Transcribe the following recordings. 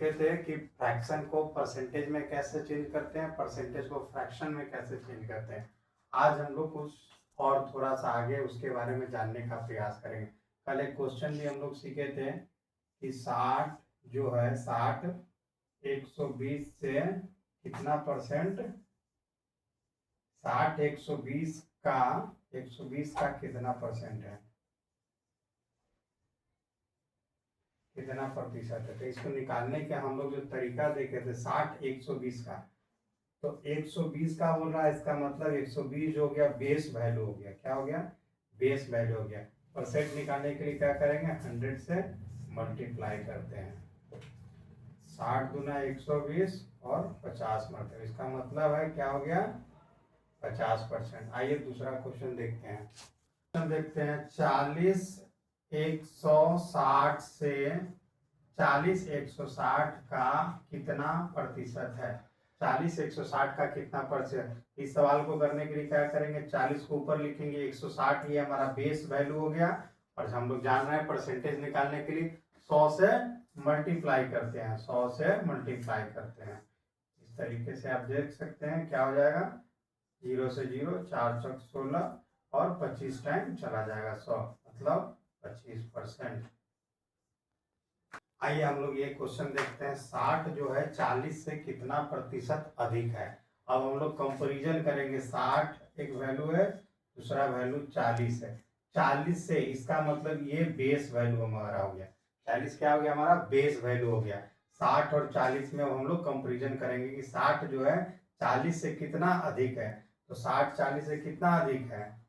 सीखे थे कि फ्रैक्शन को परसेंटेज में कैसे चेंज करते हैं, परसेंटेज को फ्रैक्शन में कैसे चेंज करते हैं। आज हम लोग कुछ और थोड़ा सा आगे उसके बारे में जानने का प्रयास करेंगे। कल एक क्वेश्चन भी हम लोग सीखे थे कि 60 जो है 60 120 से कितना परसेंट, 60 120 का कितना परसेंट है, कितना प्रतिशत है। तो इसको निकालने के हम लोग जो तरीका देखे थे 60 120 का, तो 120 का बोल रहा है, इसका मतलब 120 हो गया बेस वैल्यू हो गया। क्या हो गया? बेस वैल्यू हो गया। परसेंट निकालने के लिए क्या करेंगे? 100 से मल्टीप्लाई करते हैं। 60 दूना 120 और 50 मरते, इसका मतलब है क्या हो गया? 50%। आइए दूसरा क्वेश्चन देखते हैं। क्वेश्चन देखते हैं 40 160 से 40 160 का कितना प्रतिशत है। 40 160 का कितना प्रतिशत। इस सवाल को करने के लिए क्या करेंगे? 40 को ऊपर लिखेंगे, 160 ये हमारा बेस वैल्यू हो गया, और हम लोग जान रहे हैं परसेंटेज निकालने के लिए 100 से मल्टीप्लाई करते हैं, 100 से मल्टीप्लाई करते हैं। इस तरीके से आप देख सकते हैं क्या हो जाएगा, 0 से 0, 4 चौक 16 और 25 टाइम चला जाएगा 100, मतलब 25%। आइए हम लोग ये क्वेश्चन देखते हैं। 60 जो है 40 से कितना प्रतिशत अधिक है। अब हम लोग कंपैरिजन करेंगे। 60 एक वैल्यू है, दूसरा वैल्यू 40 है। 40 से, इसका मतलब ये बेस वैल्यू हमारा हो गया। 40 क्या हो गया? हमारा बेस वैल्यू हो गया। 60 और 40 में हम लोग कंपैरिजन करेंगे कि 60 जो है 40 से कितना अधिक है। तो 60 40 से कितना अधिक है?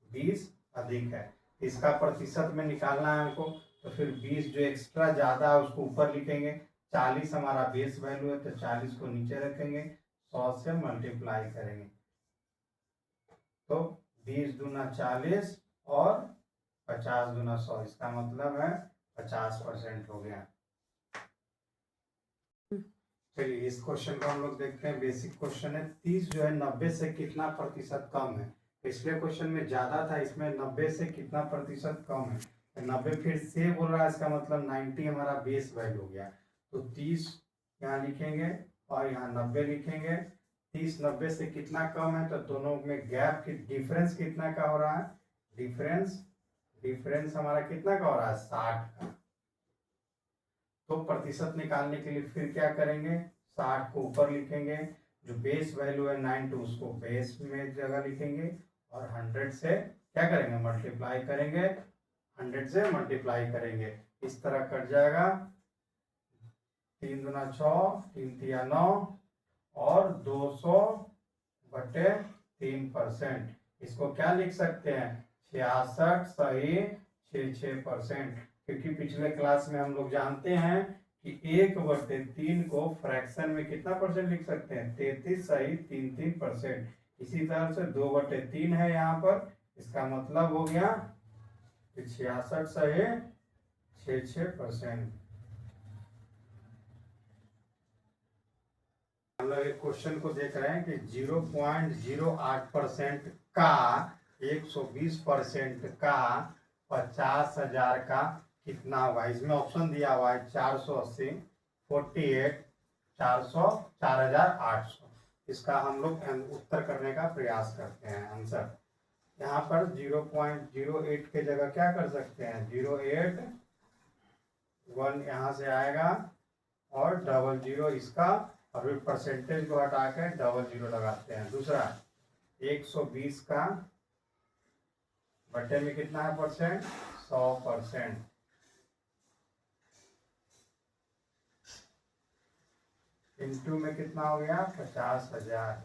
20 अधिक है। इसका प्रतिशत में निकालना है हमको, तो फिर 20 जो एक्स्ट्रा ज़्यादा है उसको ऊपर लिखेंगे। 40 हमारा बेस वैल्यू है, तो 40 को नीचे रखेंगे, 100 से मल्टीप्लाई करेंगे, तो 20 दूना 40 और 50 दूना 100, इसका मतलब है 50% हो गया। चलिए इस क्वेश्चन को हम लोग देखते हैं। बेसिक क्वेश्चन है। 30 जो है 90 से कितना प्रतिशत कम है। पिछले क्वेश्चन में ज्यादा था, इसमें 90 से कितना प्रतिशत कम है। 90 फिर से बोल रहा है, इसका मतलब 90 हमारा बेस वैल्यू हो गया। तो 30 यहाँ लिखेंगे और यहाँ 90 लिखेंगे। 30 90 से कितना कम है, तो दोनों में गैप की डिफरेंस कितना का हो रहा है? डिफरेंस हमारा कितना का हो रहा है? 60 का। तो प्रतिशत निकालने के लिए फिर क्या करेंगे? 60 को ऊपर लिखेंगे, जो बेस वैल्यू है 90 उसको बेस में जगह लिखेंगे, और 100 से क्या करेंगे? मल्टीप्लाई करेंगे। 100 से मल्टीप्लाई करेंगे, इस तरह कट जाएगा। 3 दूना 6, 3 तिया 9 और 200/3%। इसको क्या लिख सकते हैं? 66 सही 66%। क्योंकि पिछले क्लास में हम लोग जानते हैं कि 1/3 को फ्रैक्शन में कितना परसेंट लिख सकते हैं? 33 सही 33%। इसी तरह से 2/3 है यहाँ पर, इसका मतलब हो गया 66 सही 66%। हम लोग एक क्वेश्चन को देख रहे हैं कि 0.08% का 120% का 50,000 का कितना होगा। इसमें ऑप्शन दिया हुआ है 480, 48, 400, 4,800। इसका हम लोग उत्तर करने का प्रयास करते हैं। आंसर यहाँ पर 0.08 के जगह क्या कर सकते हैं? 081 यहाँ से आएगा और 00 इसका, और फिर परसेंटेज को हटा के 00 लगाते हैं। दूसरा 120 का बटे में कितना है परसेंट? 100%। इंटू में कितना हो गया? 50,000।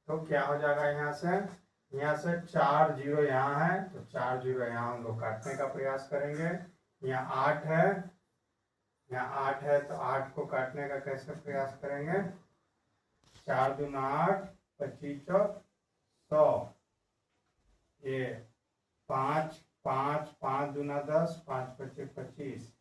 तो क्या हो जाएगा यहाँ से? 4 0 यहाँ है, तो 4 0 यहाँ हम लोग काटने का प्रयास करेंगे। यहाँ 8 है, यहाँ 8 है, तो 8 को काटने का कैसे प्रयास करेंगे? 4 दूना 8, 25 चौक 100, ये 5 5 5 दूना 10, 5 25 25।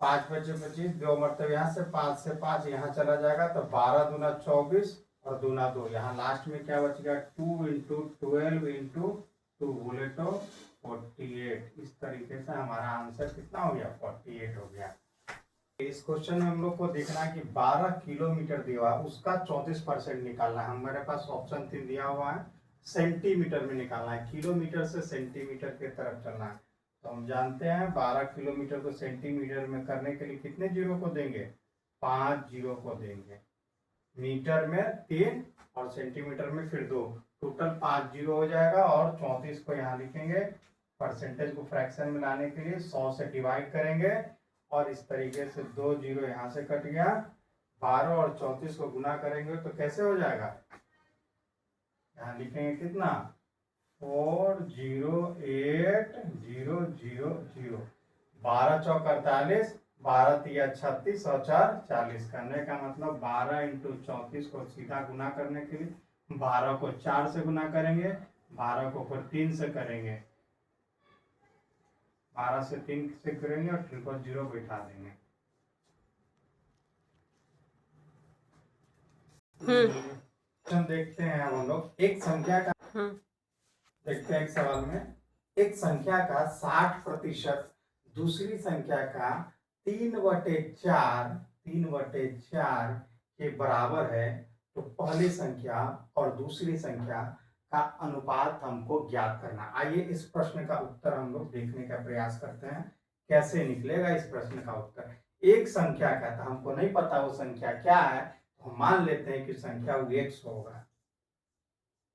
5 25 25, 2 मतलब यहाँ से 5 से 5 यहाँ चला जाएगा, तो 12 दूना 24 और दूना 2। यहाँ लास्ट में क्या बच गया? 2 × 12 × 2 बोले तो 48। इस तरीके से हमारा आंसर कितना हो गया, 48 हो गया। इस क्वेश्चन में हम लोग को देखना है कि 12 किलोमीटर दिया हुआ है, उसका 34% निकालना है। हमारे पास ऑप्शन 3 दिया हुआ है, सेंटीमीटर में निकालना है, किलोमीटर से सेंटीमीटर की तरफ चलना है। तो हम जानते हैं 12 किलोमीटर को सेंटीमीटर में करने के लिए कितने जीरो को देंगे, 5 जीरो को देंगे। मीटर में 3 और सेंटीमीटर में फिर 2, टोटल 5 जीरो हो जाएगा। और 34 को यहाँ लिखेंगे, परसेंटेज को फ्रैक्शन में लाने के लिए 100 से डिवाइड करेंगे और इस तरीके से 2 जीरो यहाँ से कट गया। 12 और 34 को गुना करेंगे तो कैसे हो जाएगा, यहाँ लिखेंगे कितना, 408,000। 12 चौक 48, 12 तिया 36 और 4 40। करने का मतलब 12 इंटू 34 को सीधा गुना करने के लिए 12 को 4 से गुना करेंगे, 12 को फिर 3 से करेंगे, 12 से 3 से करेंगे और ट्रिपल जीरो बैठा देंगे। हम देखते हैं, अब हम लोग एक संख्या का देखते हैं। एक सवाल में एक संख्या का 60% दूसरी संख्या का 3/4 के बराबर है, तो पहली संख्या और दूसरी संख्या का अनुपात हमको ज्ञात करना। आइए इस प्रश्न का उत्तर हम लोग देखने का प्रयास करते हैं, कैसे निकलेगा इस प्रश्न का उत्तर। एक संख्या का था, हमको नहीं पता वो संख्या क्या है, तो हम मान लेते हैं कि संख्या वो x होगा।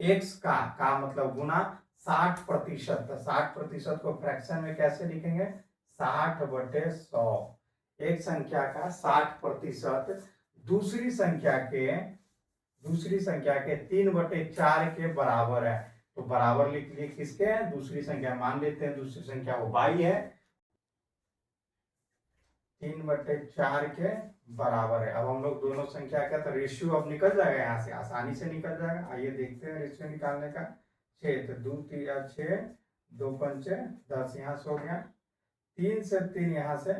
x का मतलब गुना 60%। 60% को फ्रैक्शन में कैसे लिखेंगे, 60/100। एक संख्या का 60% दूसरी संख्या के 3/4 के बराबर है। तो बराबर लिख लिए किसके, दूसरी संख्या। मान लेते हैं दूसरी संख्या वो y है, 3/4 के बराबर है। अब हम लोग दोनों संख्या का तो रेशियो अब निकल जाएगा, यहाँ से आसानी से निकल जाएगा। आइए देखते हैं रेशियो निकालने का। 6 तो 2 तिया 6, 2 पंचे 10, यहाँ से हो गया। 3 से 3 यहाँ से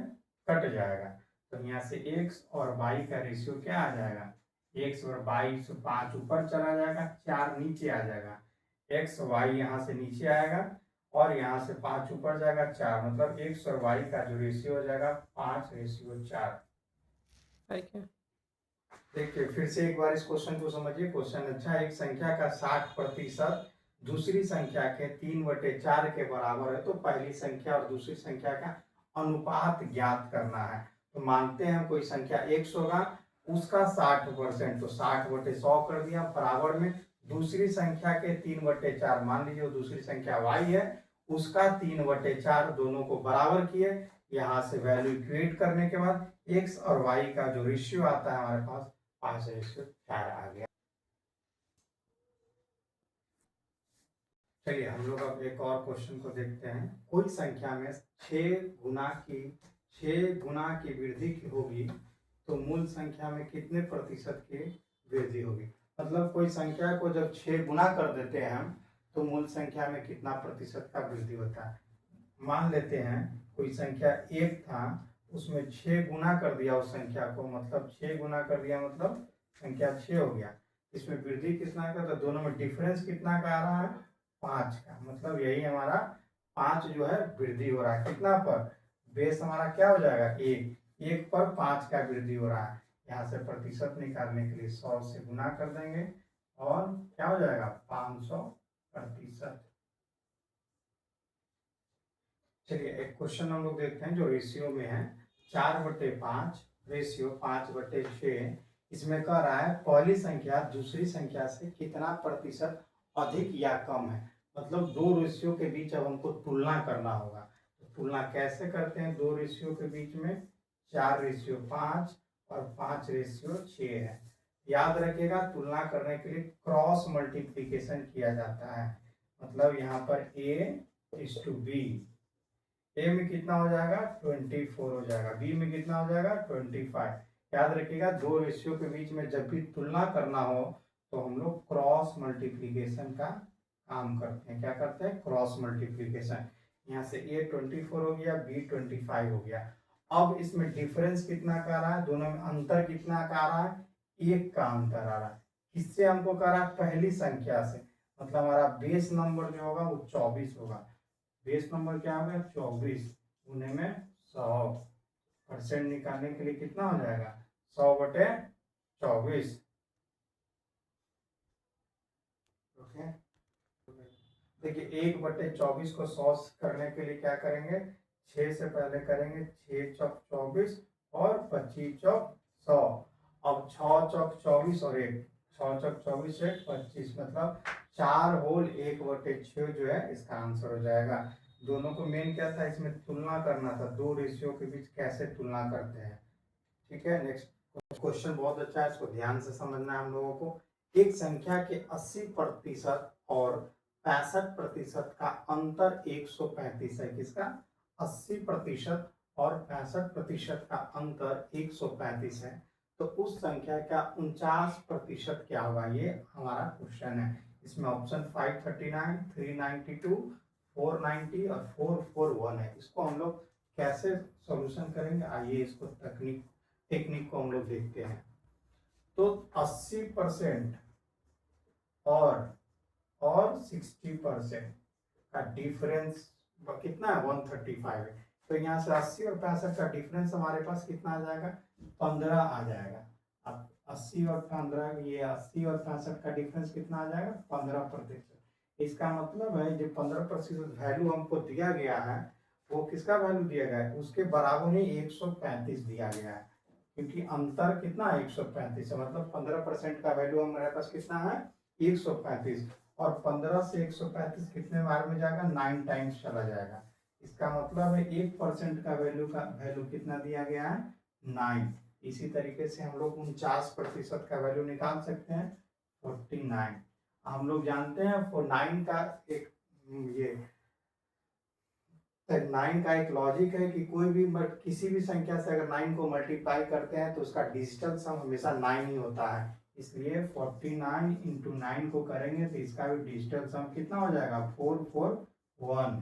कट जाएगा, तो यहाँ से x और y का रेशियो क्या आ जाएगा, x और y से 5 ऊपर चला जाएगा, 4 नीचे आ जाएगा। x y यहाँ से नीचे आएगा और यहाँ से 5 ऊपर जाएगा, 4। मतलब x और y का जो रेशियो हो जाएगा 5:4। देखिए फिर से एक बार इस क्वेश्चन को समझिए। क्वेश्चन अच्छा है, एक संख्या का 60% दूसरी संख्या के 3/4 के बराबर है, तो पहली संख्या और दूसरी संख्या का अनुपात ज्ञात करना है। तो मानते हैं कोई संख्या x होगा, उसका 60%, तो 60/100 कर दिया, बराबर में दूसरी संख्या के 3/4, मान लीजिए दूसरी संख्या y है, उसका 3/4, दोनों को बराबर किए। यहाँ से वैल्यू इक्वेट करने के बाद x और y का जो रेशियो आता है हमारे पास 5:4 आ गया। चलिए हम लोग अब एक और क्वेश्चन को देखते हैं। कोई संख्या में 6 गुना की वृद्धि की होगी, तो मूल संख्या में कितने प्रतिशत की वृद्धि होगी। मतलब कोई संख्या को जब 6 गुना कर देते हैं हम, तो मूल संख्या में कितना प्रतिशत का वृद्धि होता है। मान लेते हैं कोई संख्या 1 था, उसमें 6 गुना कर दिया उस संख्या को, मतलब 6 गुना कर दिया मतलब संख्या 6 हो गया। इसमें वृद्धि कितना का, तो दोनों में डिफरेंस कितना का आ रहा है, 5 का। मतलब यही हमारा 5 जो है वृद्धि हो रहा है। कितना पर, बेस हमारा क्या हो जाएगा, 1 पर 5 का वृद्धि हो रहा है। यहाँ से प्रतिशत निकालने के लिए 100 से गुना कर देंगे और क्या हो जाएगा, 500%। चलिए एक क्वेश्चन हम लोग देखते हैं जो रेशियो में है, 4/5 रेशियो 5/6। इसमें कह रहा है पहली संख्या दूसरी संख्या से कितना प्रतिशत अधिक या कम है। मतलब दो रेशियो के बीच अब हमको तुलना करना होगा। तो तुलना कैसे करते हैं दो रेशियो के बीच में, 4/5 और 5/6 है। याद रखिएगा तुलना करने के लिए क्रॉस मल्टीप्लीकेशन किया जाता है। मतलब यहाँ पर A:B, ए में कितना हो जाएगा 24 हो जाएगा, बी में कितना हो जाएगा 25। याद रखिएगा दो रेशियो के बीच में जब भी तुलना करना हो तो हम लोग क्रॉस मल्टीप्लिकेशन का काम करते हैं। क्या करते हैं, क्रॉस मल्टीप्लिकेशन। यहाँ से ए 24 हो गया, बी 25 हो गया। अब इसमें डिफरेंस कितना का आ रहा है, दोनों में अंतर कितना का आ रहा है, 1 का अंतर आ रहा है। किससे हमको कह रहा है, पहली संख्या से। मतलब हमारा बेस नंबर जो होगा वो 24 होगा। बेस नंबर क्या होगा 24 गुने में 100%। निकालने के लिए कितना हो जाएगा 100/24। ओके, देखिए 1/24 को 100 करने के लिए क्या करेंगे, 6 से पहले करेंगे 6 चौक 24 और 25 चौक 100। अब 6 चौक 24 और 1, 6 चौक 24 से 25 मतलब 4 होल 1/6 जो है इसका आंसर हो जाएगा। दोनों को मेन क्या था, इसमें तुलना करना था, दो रेशियो के बीच कैसे तुलना करते हैं। ठीक है, नेक्स्ट क्वेश्चन बहुत अच्छा है, इसको ध्यान से समझना है हम लोगों को। एक संख्या के 80% और 65% का अंतर 135 है। किसका 80% और 65% का अंतर 135 है, तो उस संख्या का 49% क्या होगा, ये हमारा क्वेश्चन है। इसमें ऑप्शन 539, 392, 490 और 441 है। इसको हम लोग कैसे सॉल्यूशन करेंगे, आइए इसको टेक्निक को हम लोग देखते हैं। तो 80% और 60% का डिफरेंस कितना है 135 है। तो यहाँ से 80 और 65 का डिफरेंस हमारे पास कितना आ जाएगा 15 आ जाएगा। अब 80 और 15, ये 80 और 65 का डिफरेंस कितना आ जाएगा 15%। इसका मतलब है जो 15% वैल्यू हमको दिया गया है वो किसका वैल्यू दिया गया है, उसके बराबर ही 135 दिया गया है। क्योंकि अंतर कितना है 135 है, मतलब 15% का वैल्यू हमारे पास कितना है 135। और 15 से 135 कितने बार में जाएगा 9 टाइम्स चला जाएगा। इसका मतलब है 1% का वैल्यू कितना दिया गया है 9। इसी तरीके से हम लोग 49% का वैल्यू निकाल सकते हैं 49। हम लोग जानते हैं 9 का एक ये 9 का एक लॉजिक है कि कोई भी किसी भी संख्या से अगर 9 को मल्टीप्लाई करते हैं तो उसका डिजिटल सम हमेशा 9 ही होता है। इसलिए 49 इंटू 9 को करेंगे तो इसका भी डिजिटल सम कितना हो जाएगा 441।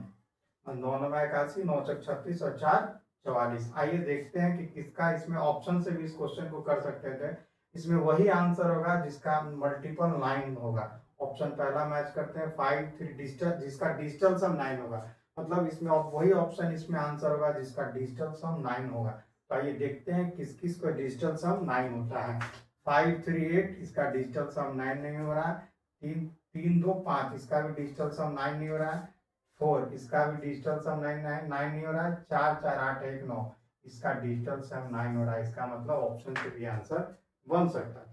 9 9 81, 9 36 और 4 44। आइए देखते हैं कि किसका, इसमें ऑप्शन से भी इस क्वेश्चन को कर सकते थे। इसमें वही आंसर होगा जिसका मल्टीपल 9 होगा। ऑप्शन पहला मैच करते हैं 5 3 डिजिटल, जिसका डिजिटल सम 9 होगा। मतलब इसमें वही ऑप्शन इसमें आंसर होगा जिसका डिजिटल सम 9 होगा। तो आइए देखते हैं किस किस का डिजिटल सम 9 होता है। 5 3 8, इसका डिजिटल सम 9 नहीं हो रहा है। 3 3 2 5, इसका भी डिजिटल सम 9 नहीं हो रहा है। 4, इसका भी डिजिटल सम 9 नहीं हो रहा है। 4 4 8 1 9, इसका डिजिटल सम 9 हो रहा है। इसका मतलब ऑप्शन से भी आंसर बन सकता था।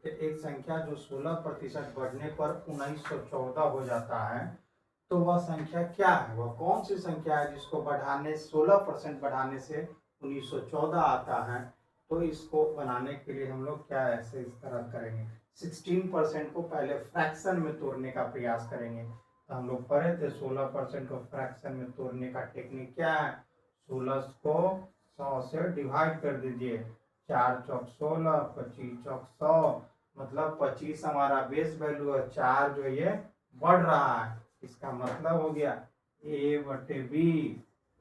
एक संख्या जो 16% बढ़ने पर 1914 हो जाता है, तो वह संख्या क्या है, वह कौन सी संख्या है जिसको बढ़ाने 16% बढ़ाने से 1914 आता है। तो इसको बनाने के लिए हम लोग क्या ऐसे इस तरह करेंगे, 16% को पहले फ्रैक्शन में तोड़ने का प्रयास करेंगे। तो हम लोग पढ़े थे 16% को फ्रैक्शन में तोड़ने का टेक्निक क्या है, 16 को 100 से डिवाइड कर दीजिए। 4 चौक 16, 25 चौक 100, मतलब 25 हमारा बेस वैल्यू है, 4 जो ये बढ़ रहा है। इसका मतलब हो गया A/B।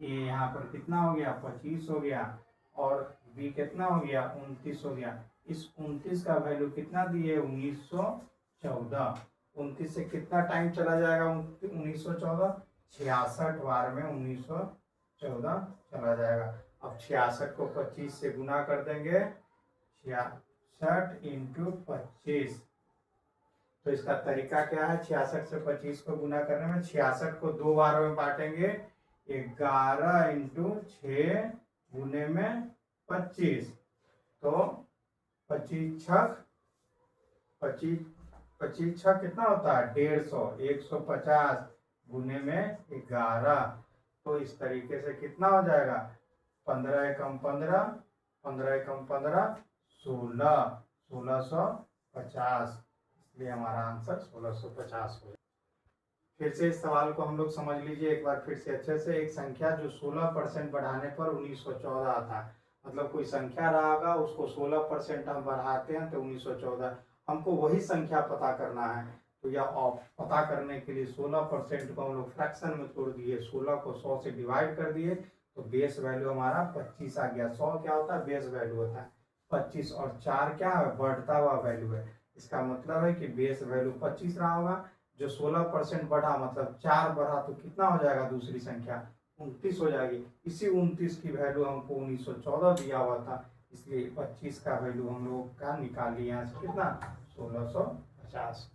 ए यहाँ पर कितना हो गया 25 हो गया, और B कितना हो गया 29 हो गया। इस 29 का वैल्यू कितना दिए 1914। 29 से कितना टाइम चला जाएगा 1914, 66 बार में 1914 चला जाएगा। अब 66 को 25 से गुना कर देंगे, 66 इंटू 25। तो इसका तरीका क्या है, 66 से 25 को गुना करने में 66 को 2 बार में बांटेंगे, 11 इंटू 6 गुने में 25। तो 25 छक 25 25 छक कितना होता है 150, 150 गुने में 11। तो इस तरीके से कितना हो जाएगा 15 एकम 15, 15 एकम 15, 16, 1650। इसलिए हमारा आंसर 1650 हो। फिर से इस सवाल को हम लोग समझ लीजिए एक बार फिर से अच्छे से। एक संख्या जो 16% बढ़ाने पर 1914 आता है, मतलब कोई संख्या रहा होगा उसको 16% हम बढ़ाते हैं तो 1914। हमको वही संख्या पता करना है। तो यह पता करने के लिए 16% को हम लोग फ्रैक्शन में तोड़ दिए, 16 को 100 से डिवाइड कर दिए, तो बेस वैल्यू हमारा 25 आ गया। 100 क्या होता है बेस वैल्यू होता है 25, और 4 क्या है बढ़ता हुआ वैल्यू है। इसका मतलब है कि बेस वैल्यू 25 रहा होगा, जो 16% बढ़ा मतलब 4 बढ़ा तो कितना हो जाएगा दूसरी संख्या 29 हो जाएगी। इसी 29 की वैल्यू हमको 1914 दिया हुआ था, इसलिए 25 का वैल्यू हम लोग का निकाल लिया यहाँ से कितना 1650।